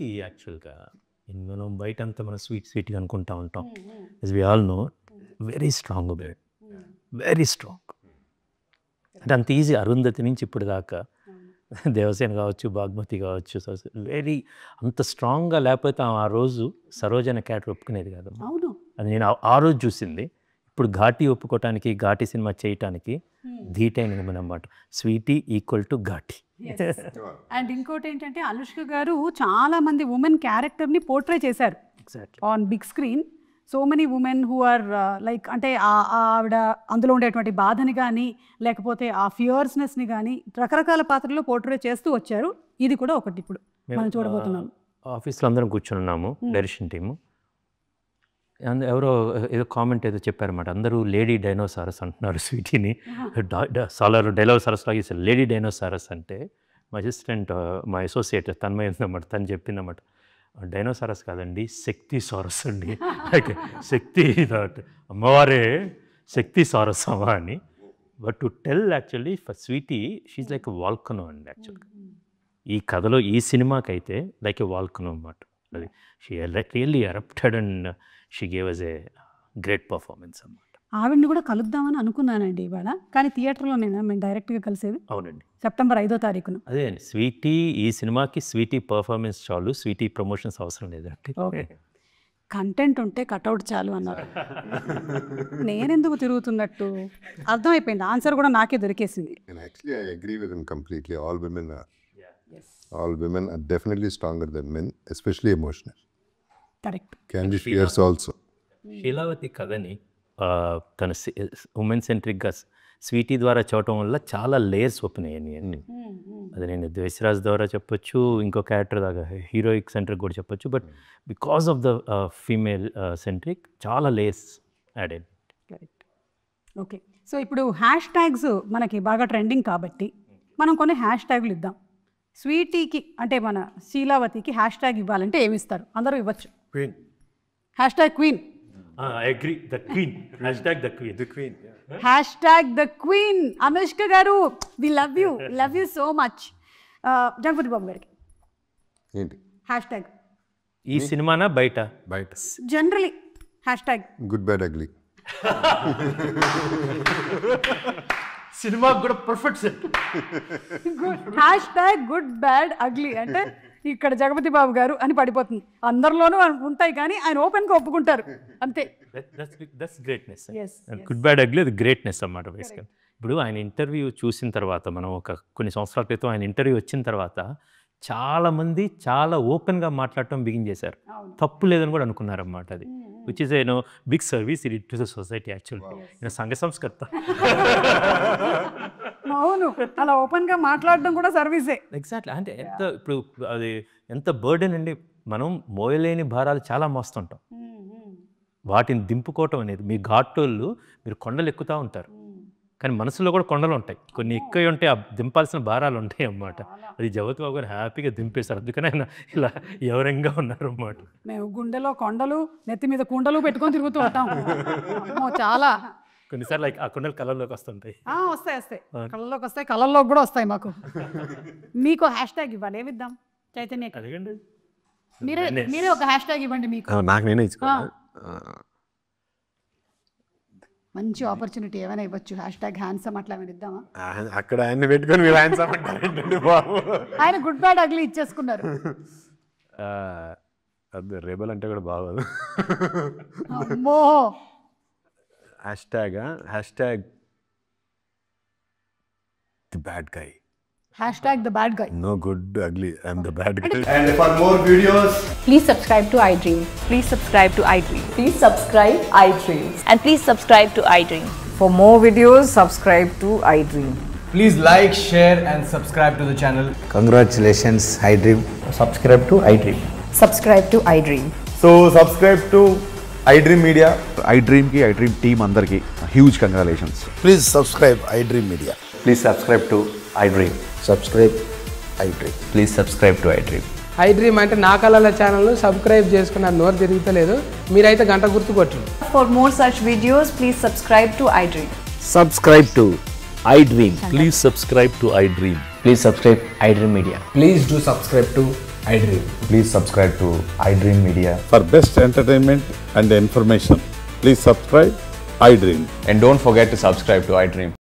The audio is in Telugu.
స్వీటీ యాక్చువల్గా మనం బయట అంతా మనం స్వీట్గా అనుకుంటా ఉంటాం. As we all know very strong blood, very strong. అంటే అంత ఈజీ అరుంధతి నుంచి ఇప్పుడు దాకా దేవసేన కావచ్చు, బాగ్మతి కావచ్చు, వెరీ అంత స్ట్రాంగ్గా లేకపోతే ఆ రోజు సరోజన క్యారెక్టర్ ఒప్పుకునేది కాదు. అది నేను ఆ రోజు చూసింది. ఇప్పుడు ఘాటి ఒప్పుకోవటానికి, ఘాటి సినిమా చేయటానికి ధీటైన అన్నమాట. Sweety equal to Ghaati. And ఇంకోటి ఏంటంటే అనుష్క గారు చాలా మంది ఉమెన్ క్యారెక్టర్ని పోర్ట్రే చేశారు on big screen. So many women who are like అంటే ఆవిడ అందులో ఉండేటువంటి బాధని కానీ లేకపోతే ఆ ఫియర్స్నెస్ని కానీ రకరకాల పాత్రల్లో పోర్ట్రే చేస్తూ వచ్చారు. ఇది కూడా ఒకటి ఇప్పుడు మనం చూడబోతున్నాం. ఆఫీస్లో అందరం కూర్చొని డైరెక్షన్ టీము. ఎవరో ఏదో కామెంట్ ఏదో చెప్పారన్నమాట. అందరూ లేడీ డైనోసారస్ అంటున్నారు స్వీటీని. డైనోసారస్ లాగా ఇస్తారు లేడీ డైనోసారస్ అంటే మా అసిస్టెంట్ మా అసోసియేట్ తన్మయ ఉందన్నమాట. తను చెప్పిందన్నమాట, డైనోసారస్ కాదండి శక్తి సారస్ అండి. లైక్ శక్తి అమ్మవారే శక్తి సారస్ అమ్మా అని. But to tell actually for Sweety she like a volcano అండి. యాక్చువల్గా ఈ కథలో ఈ సినిమాకి అయితే లైక్ ఎ వాల్కనో అన్నమాట. అది she really erupted and she gave us a great performance అన్నమాట. ఆవిడ్ని కూడా కలుద్దామని అనుకున్నానండి ఇవాళ, కానీ థియేటర్లో మేము డైరెక్ట్గా కలిసేది. అవునండి, సెప్టెంబర్ 5వ తారీఖున. అదే స్వీటీ ఈ సినిమాకి స్వీటీ పర్ఫార్మెన్స్ చాలు, స్వీటీ ప్రమోషన్స్ అవసరం లేదండి. ఓకే, కంటెంట్ ఉంటే కట్అవుట్ చాలు అన్నారు. నేనెందుకు తిరుగుతున్నట్టు అర్థమైపోయింది. ఆన్సర్ కూడా నాకే దొరికేసింది. Actually, I agree with him completely. All women are definitely stronger than men, especially emotional. Correct. Candy fears also. శీలావతి కథని తన ఉమెన్ సెంట్రిక్గా స్వీటీ ద్వారా చూడటం వల్ల చాలా లేయర్స్ ఓపెన్ అయ్యాయి అన్ని. అది నేను ద్వేషరాజ్ ద్వారా చెప్పొచ్చు, ఇంకో క్యారెక్టర్ దాకా హీరోయిక్ సెంట్రిక్ కూడా చెప్పొచ్చు. But because of the female centric చాలా లేయర్స్ యాడ్ అయ్యాయి. ఓకే, సో ఇప్పుడు హ్యాష్ ట్యాగ్స్ మనకి బాగా ట్రెండింగ్ కాబట్టి మనం కొన్ని హ్యాష్ ట్యాగులు ఇద్దాం. స్వీటీకి అంటే మన శీలావతికి హ్యాష్ ట్యాగ్ ఇవ్వాలంటే ఏమి ఇస్తారు? అందరూ ఇవ్వచ్చు. Queen. Hash tag queen. I agree, the queen. Hashtag the queen. The queen. Yeah. Hashtag the queen. Anushka garu, we love you. Love you so much. Jagpati Babu gariki. ఏంటి Hashtag. ఈ సినిమానా బయట? బయట. Generally. Hashtag. Good bad ugly. Cinema కూడా perfect set. Hashtag good bad ugly అంటే ఇక్కడ జగపతి బాబు గారు అని పడిపోతుంది. అందరిలోనూ ఉంటాయి కానీ ఆయన ఓపెన్గా ఒప్పుకుంటారు అంతే. That's greatness. Good bad ugly అది గ్రేట్నెస్ అన్నమాట బేసికల్. ఇప్పుడు ఆయన ఇంటర్వ్యూ చూసిన తర్వాత, మనం కొన్ని సంవత్సరాల క్రితం ఆయన ఇంటర్వ్యూ వచ్చిన తర్వాత చాలామంది చాలా ఓపెన్గా మాట్లాడటం బిగిన్ చేశారు. తప్పు లేదని కూడా అనుకున్నారన్నమాట. అది which is a big service it to the society actually. సంఘ సంస్కర్త. అవును, అలా ఓపెన్గా మాట్లాడడం కూడా సర్వీసే. ఎగ్జాక్ట్లీ. అంటే ఇప్పుడు అది ఎంత బర్డెన్ అండి. మనం మోయలేని భారాలు చాలా మోస్తుంటాం. వాటిని దింపుకోవటం అనేది, మీ ఘాటోళ్ళు మీరు కొండలు ఎక్కుతూ ఉంటారు, కానీ మనసులో కూడా కొండలు ఉంటాయి. కొన్ని ఎక్కువ ఉంటాయి, ఆ దింపాల్సిన భారాలు ఉంటాయి అన్నమాట. అది జగపతి బాబు గారు హ్యాపీగా దింపేశారు. అందుకని ఆయన ఇలా ఎవరంగా ఉన్నారు అన్నమాట. మేము గుండెలో కొండలు, నెత్తి మీద కుండలు పెట్టుకొని తిరుగుతూ ఉంటాం. చాలా కొన్నిసార్లు ఆ కొండలు కళ్ళల్లోకి వస్తుంటాయి. వస్తాయి కళ్ళలోకి వస్తాయి, కళ్ళల్లోకి కూడా వస్తాయి మాకు. మీకు హ్యాష్ ట్యాగ్ ఇవ్వాలి, ఏమిద్దాం చైతన్య? అడగండి. మీరే ఒక హ్యాష్ ట్యాగ్ ఇవ్వండి. మీకు నాకు నేనే ఇచ్చుకోవాలి. మంచి ఆపర్చునిటీ ఏమైనా ఇవ్వచ్చు. హ్యాష్ ట్యాగ్ హ్యాండ్సమ్ అట్లా ఏమైనా ఇద్దామా? అక్కడ ఆయన్ని పెట్టుకొని మీరు హ్యాండ్సమ్ అంటారండి బాబు. ఆయన గుడ్ బ్యాడ్ అగ్లీ ఇచ్చేసుకున్నారు. అది రెబల్ అంటే కూడా బాగోదు. అమ్మో. Hashtag the bad guy. Hashtag the bad guy. No good ugly, I'm the bad guy. And for more videos, please subscribe to iDream. Please subscribe to iDream. Please subscribe iDream. And please subscribe to iDream. For more videos, subscribe to iDream. please like, share and subscribe to the channel. Congratulations, iDream. Subscribe to iDream. Subscribe to iDream. So subscribe to iDream Media. iDream ki iDream team andarki huge congratulations. Please subscribe iDream Media. Please subscribe to iDream. Subscribe iDream. Please subscribe to iDream. iDream అంటే నా కళల ఛానల్ సబ్స్క్రైబ్ చేసుకున్న నోరు తిరుగుతలేదు. మీరైతే గంట గుర్తు కొట్టండి. For more such videos, please subscribe to iDream. Subscribe to iDream. Please subscribe to iDream. Please subscribe iDream Media. Please do subscribe to iDream. Please subscribe to iDream Media. For best entertainment and information, please subscribe iDream. And don't forget to subscribe to iDream.